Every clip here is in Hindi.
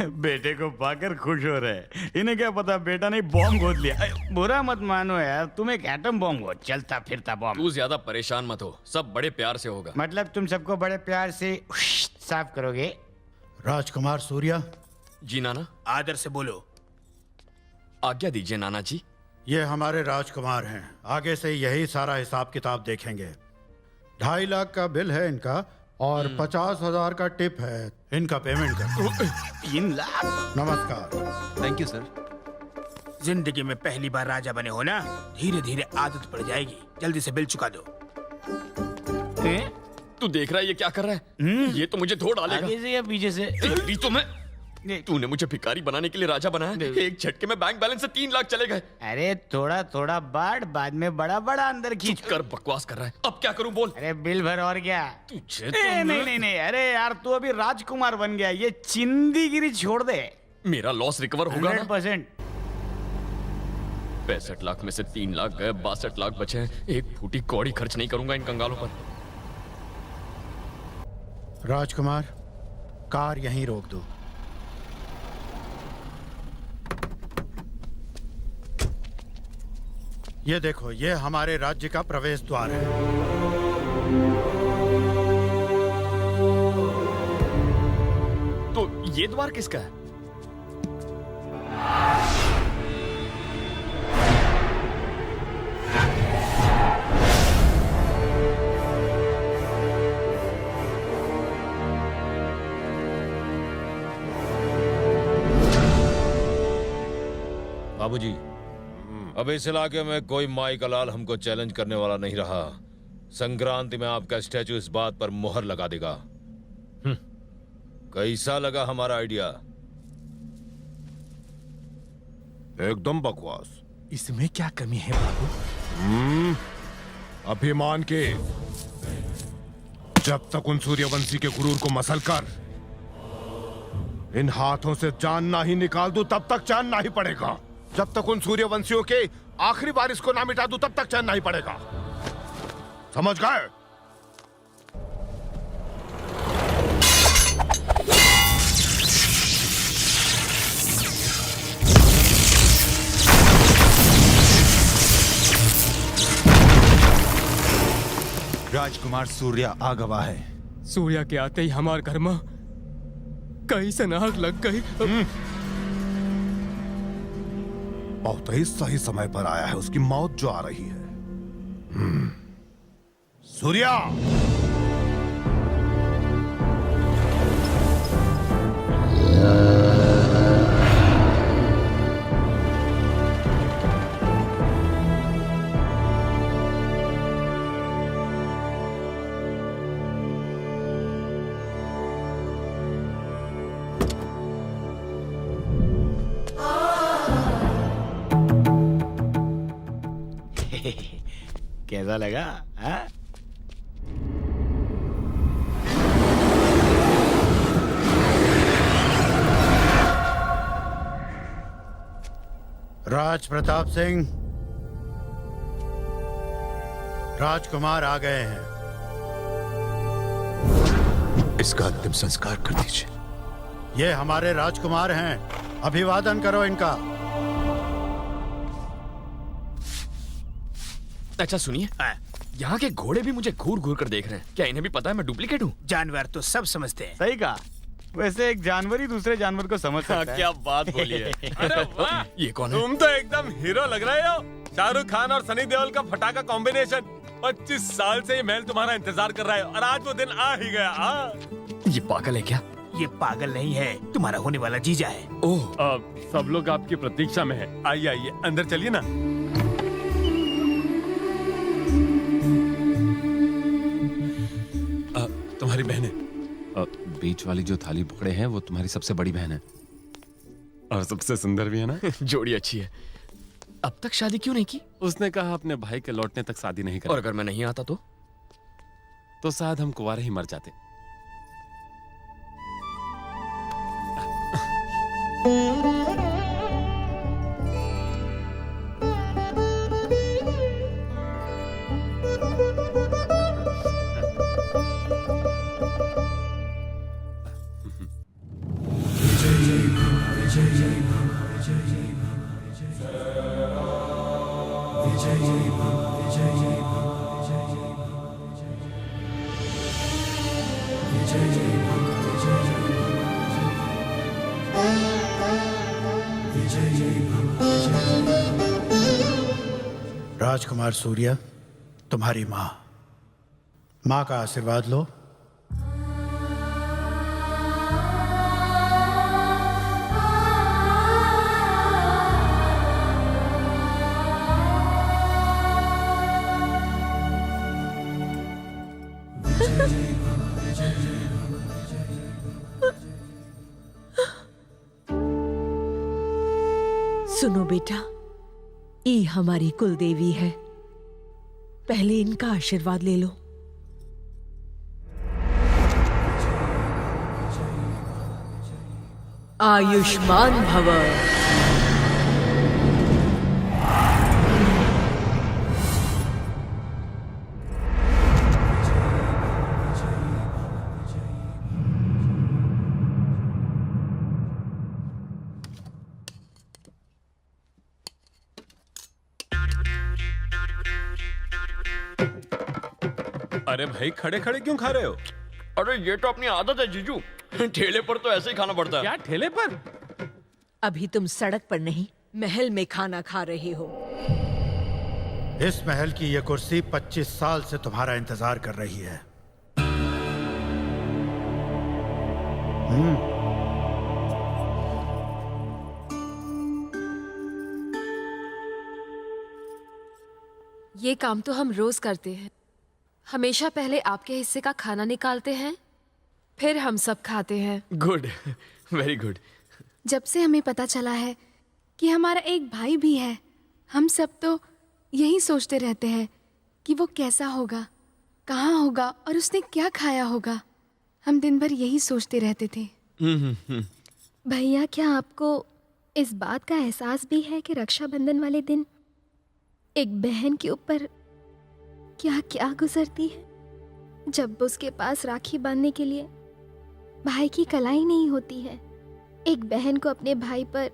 बेटे को पाकर खुश हो रहे। इन्हें क्या पता बेटा ने बॉम्ब गोद लिया। बुरा मत मानो यार, तुम एक एटम बॉम्ब हो, चलता फिरता बॉम्ब। तू ज्यादा परेशान मत हो, सब बड़े प्यार से होगा। मतलब तुम सबको बड़े प्यार से साफ करोगे? राजकुमार सूर्या। जी नाना। आदर से बोलो। आज्ञा दीजिए नाना जी। ये हमारे राजकुमार हैं, आगे से यही सारा हिसाब किताब देखेंगे। 2.5 लाख का बिल है इनका और 50,000 का टिप है। इनका पेमेंट कर। 3 लाख? नमस्कार। Thank you sir. जिंदगी में पहली बार राजा बने हो ना, धीरे धीरे आदत पड़ जाएगी। जल्दी से बिल चुका दो। तू देख रहा है ये क्या कर रहा है? ये तो मुझे धो डालेगा। आगे से या पीछे से? तेरी तो मैं। तूने मुझे भिखारी बनाने के लिए राजा बनाया, एक झटके में बैंक बैलेंस से 3 लाख चले गए। अरे थोड़ा थोड़ा बांट, बाद में बड़ा बड़ा अंदर खींच कर। बकवास कर रहा है, अब क्या करूं बोल। अरे बिल भर और क्या। तुझे नहीं नहीं नहीं, अरे यार तू अभी राजकुमार बन गया, ये चिंदीगिरी छोड़ दे। मेरा लॉस रिकवर होगा ना? 100%। 65 लाख में से 3 लाख गए, 62 लाख बचे हैं। एक फूटी कौड़ी खर्च नहीं करूंगा इन कंगालों पर। राजकुमार, कार यहीं रोक दो। ये देखो, ये हमारे राज्य का प्रवेश द्वार है। तो ये द्वार किसका है? बाबूजी, अब इस इलाके में कोई माई का लाल हमको चैलेंज करने वाला नहीं रहा। संक्रांति में आपका स्टैचू इस बात पर मुहर लगा देगा। कैसा लगा हमारा आइडिया? एकदम बकवास। इसमें क्या कमी है बाबू? अभिमान के। जब तक उन सूर्यवंशी के गुरूर को मसल कर इन हाथों से जान ना ही निकाल दूं, तब तक चैन ना ही पड़ेगा। जब तक उन सूर्यवंशियों के आखिरी बारिश को ना मिटा दूं, तब तक चैन नहीं पड़ेगा। समझ गए? राजकुमार सूर्या आ गवा है। सूर्या के आते ही हमारे घर में कहीं से आग लग गई। बहुत ही सही समय पर आया है उसकी मौत जो आ रही है। सूर्या, कैसा लगा? हाँ? राज प्रताप सिंह, राजकुमार आ गए हैं। इसका अंतिम संस्कार कर दीजिए। ये हमारे राजकुमार हैं, अभिवादन करो इनका। अच्छा सुनिए, यहाँ के घोड़े भी मुझे घूर घूर कर देख रहे हैं। क्या इन्हें भी पता है मैं डुप्लीकेट हूँ? जानवर तो सब समझते हैं। सही कहा। वैसे एक जानवर ही दूसरे जानवर को समझ सकता है। क्या बात बोली है। अरे वाह, ये कौन है? तुम तो एकदम हीरो लग रहे हो। शाहरुख खान और सनी देओल का फटाका कॉम्बिनेशन। 25 साल से ये महल तुम्हारा इंतजार कर रहा है और आज वो दिन आ ही गया। ये पागल है क्या? ये पागल नहीं है, तुम्हारा होने वाला जीजा है। ओह, सब लोग आपकी प्रतीक्षा में हैं। आइए आइए अंदर चलिए ना। तुम्हारी बहन है। बीच वाली जो थाली पकड़े हैं वो तुम्हारी सबसे बड़ी बहन है। और सबसे सुंदर भी है ना। जोड़ी अच्छी है। अब तक शादी क्यों नहीं की? उसने कहा अपने भाई के लौटने तक शादी नहीं और करेगी। अगर मैं नहीं आता तो शायद हम कुंवारे ही मर जाते। राजकुमार सूर्या, तुम्हारी माँ। माँ का आशीर्वाद लो। सुनो बेटा, ये हमारी कुल देवी है, पहले इनका आशीर्वाद ले लो। आयुष्मान भव। अरे भाई, खड़े खड़े क्यों खा रहे हो? अरे ये तो अपनी आदत है जीजू, ठेले पर तो ऐसे ही खाना पड़ता है। क्या ठेले पर? अभी तुम सड़क पर नहीं, महल में खाना खा रहे हो। इस महल की यह कुर्सी 25 साल से तुम्हारा इंतजार कर रही है। ये काम तो हम रोज करते हैं। हमेशा पहले आपके हिस्से का खाना निकालते हैं, फिर हम सब खाते हैं। Good, very good. जब से हमें पता चला है कि हमारा एक भाई भी है, हम सब तो यही सोचते रहते हैं कि वो कैसा होगा, कहाँ होगा और उसने क्या खाया होगा। हम दिन भर यही सोचते रहते थे। भैया, क्या आपको इस बात का एहसास भी है कि रक्षाबंधन वाले दिन एक बहन के ऊपर क्या क्या गुजरती है? जब उसके पास राखी बांधने के लिए भाई की कलाई नहीं होती है, एक बहन को अपने भाई पर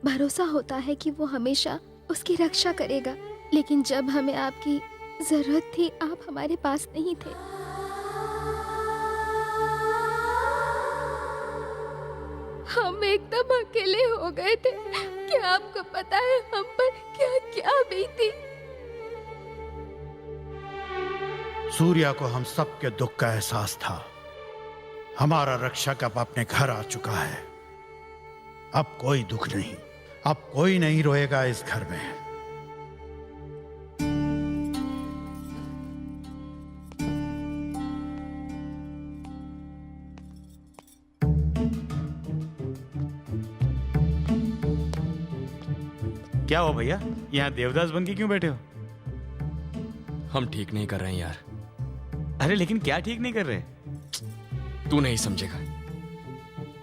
भरोसा होता है कि वो हमेशा उसकी रक्षा करेगा, लेकिन जब हमें आपकी जरूरत थी, आप हमारे पास नहीं थे। हम एकदम अकेले हो गए थे। क्या आपको पता है हम पर क्या क्या बीती? सूर्या को हम सबके दुख का एहसास था। हमारा रक्षक अब अपने घर आ चुका है। अब कोई दुख नहीं, अब कोई नहीं रोएगा इस घर में। क्या हो भैया, यहाँ देवदास बन के क्यों बैठे हो? हम ठीक नहीं कर रहे हैं यार। अरे लेकिन क्या ठीक नहीं कर रहे? तू नहीं समझेगा।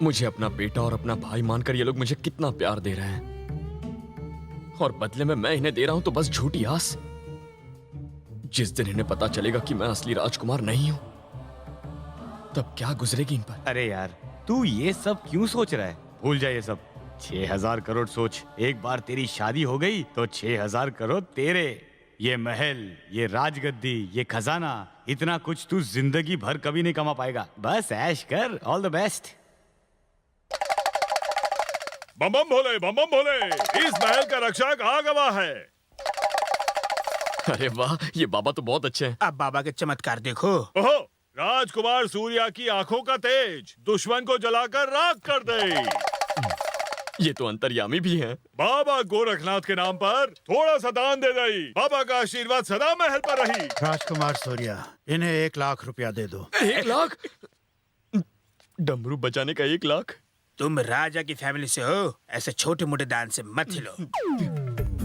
मुझे अपना बेटा और अपना भाई मानकर ये लोग मुझे कितना प्यार दे रहे हैं, और बदले में मैं इन्हें दे रहा हूं तो बस झूठी आस। जिस दिन इन्हें पता चलेगा कि मैं असली राजकुमार नहीं हूं, तब क्या गुजरेगी इन पर। अरे यार, तू ये सब क्यों सोच रहा है? भूल जा ये सब। 6000 करोड़ सोच, एक बार तेरी शादी हो गई तो 6000 करोड़ तेरे। ये महल, ये राजगद्दी, ये खजाना, इतना कुछ तू जिंदगी भर कभी नहीं कमा पाएगा। बस ऐश कर। All the best. बम बम भोले, बम बम भोले। इस महल का रक्षक आ गवा है। अरे वाह, ये बाबा तो बहुत अच्छे हैं। अब बाबा के चमत्कार देखो। ओहो, राजकुमार सूर्या की आंखों का तेज दुश्मन को जलाकर राख कर दे। ये तो अंतर्यामी भी हैं। बाबा गोरखनाथ के नाम पर थोड़ा सा दान दे दई। बाबा का आशीर्वाद सदा महल पर रही। राजकुमार सूर्या, इन्हें 1 लाख रुपया दे दो। 1 लाख? डमरू बजाने का 1 लाख? तुम राजा की फैमिली से हो, ऐसे छोटे मोटे दान से मत हिलो।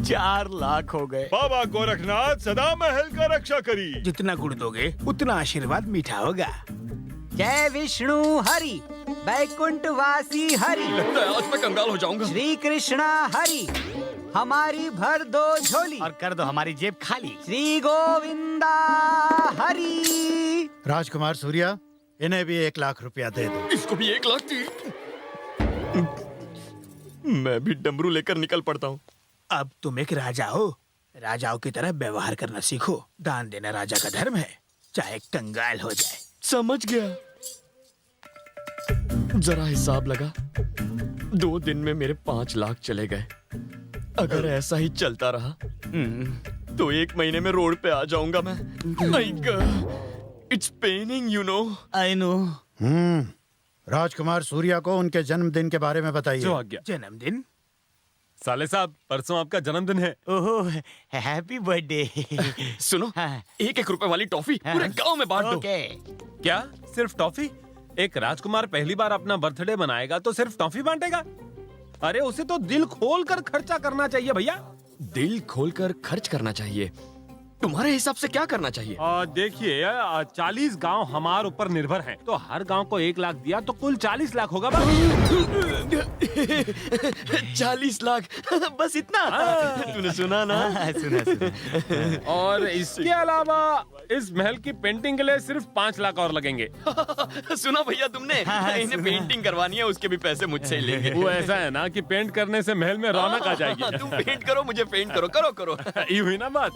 4 लाख हो गए। बाबा गोरखनाथ सदा महल का रक्षा करी। जितना गुड़ दोगे उतना आशीर्वाद मीठा होगा। जय विष्णु हरि, बैकुंठ वासी हरि, लगता है आज मैं कंगाल हो जाऊंगा। श्री कृष्णा हरि, हमारी भर दो झोली और कर दो हमारी जेब खाली। श्री गोविंदा हरि। राजकुमार सूर्या, इन्हें भी 1 लाख रुपया दे दो। इसको भी 1 लाख दी। मैं भी डमरू लेकर निकल पड़ता हूँ। अब तुम एक राजा हो, राजाओं की तरह व्यवहार करना सीखो। दान देना राजा का धर्म है, चाहे कंगाल हो जाए। समझ गया। जरा हिसाब लगा, 2 दिन में मेरे 5 लाख चले गए। अगर ऐसा ही चलता रहा तो 1 महीने में रोड पे आ जाऊंगा मैं। It's paining you know. I know. Rajkumar Surya को उनके जन्मदिन के बारे में बताइए। जो आ गया। जन्मदिन? साले साहब, परसों आपका जन्मदिन है। ओहो, हैप्पी बर्थडे। सुनो, 1-1 रुपए वाली टॉफी पूरे गांव में बांट दो। ओके। क्या सिर्फ टॉफी? एक राजकुमार पहली बार अपना बर्थडे मनाएगा तो सिर्फ टॉफी बांटेगा? अरे उसे तो दिल खोल कर खर्चा करना चाहिए भैया। दिल खोलकर खर्च करना चाहिए। तुम्हारे हिसाब से क्या करना चाहिए? देखिए, 40 गांव हमारे ऊपर निर्भर हैं, तो हर गांव को 1 लाख दिया तो कुल 40 लाख होगा। 40 लाख बस इतना? तूने सुना ना? सुना। और इसके अलावा इस महल की पेंटिंग के लिए सिर्फ 5 लाख और लगेंगे। सुना भैया तुमने? इन्हें पेंटिंग करवानी है, उसके भी पैसे मुझसे ही लेंगे। वो ऐसा है ना कि पेंट करने से महल में रौनक आ जाएगी। तुम पेंट करो, मुझे पेंट करो। करो। ये हुई ना बात।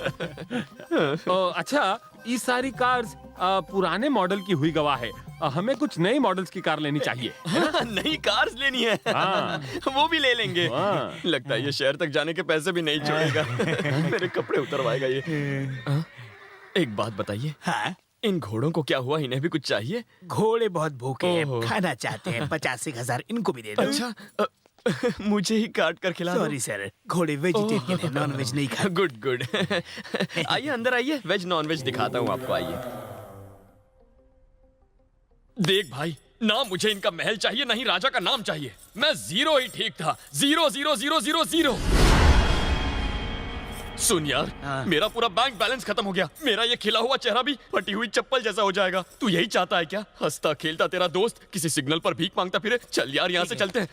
अच्छा, ये सारी कार्स पुराने मॉडल की हुई गवाह है। हमें कुछ नई मॉडल्स की कार लेनी चाहिए। नई कार्स लेनी है। वो भी ले लेंगे। लगता है ये शहर तक जाने के पैसे भी नहीं छोड़ेगा। मेरे कपड़े उतरवाएगा ये। एक बात बताइए, इन घोड़ों को क्या हुआ? इन्हें भी कुछ चाहिए? घोड़े बहुत भूखे हैं, खाना चाहते हैं। 85,000 इनको भी दे दो। अच्छा, मुझे ही काट कर खिला दो। सॉरी सर, घोड़े वेजिटेरियन है, नॉन वेज नहीं खाते। गुड। आइए अंदर आइए, वेज नॉन वेज दिखाता हूँ आपको। आइए। देख भाई, ना मुझे इनका महल चाहिए, ना ही राजा का नाम चाहिए। मैं 0 ही ठीक था। 0 सुन यार, मेरा पूरा बैंक बैलेंस खत्म हो गया। मेरा ये खिला हुआ चेहरा भी फटी हुई चप्पल जैसा हो जाएगा। तू यही चाहता है क्या? हंसता खेलता तेरा दोस्त किसी सिग्नल पर भीख मांगता फिरे। चल यार, यहाँ से चलते हैं।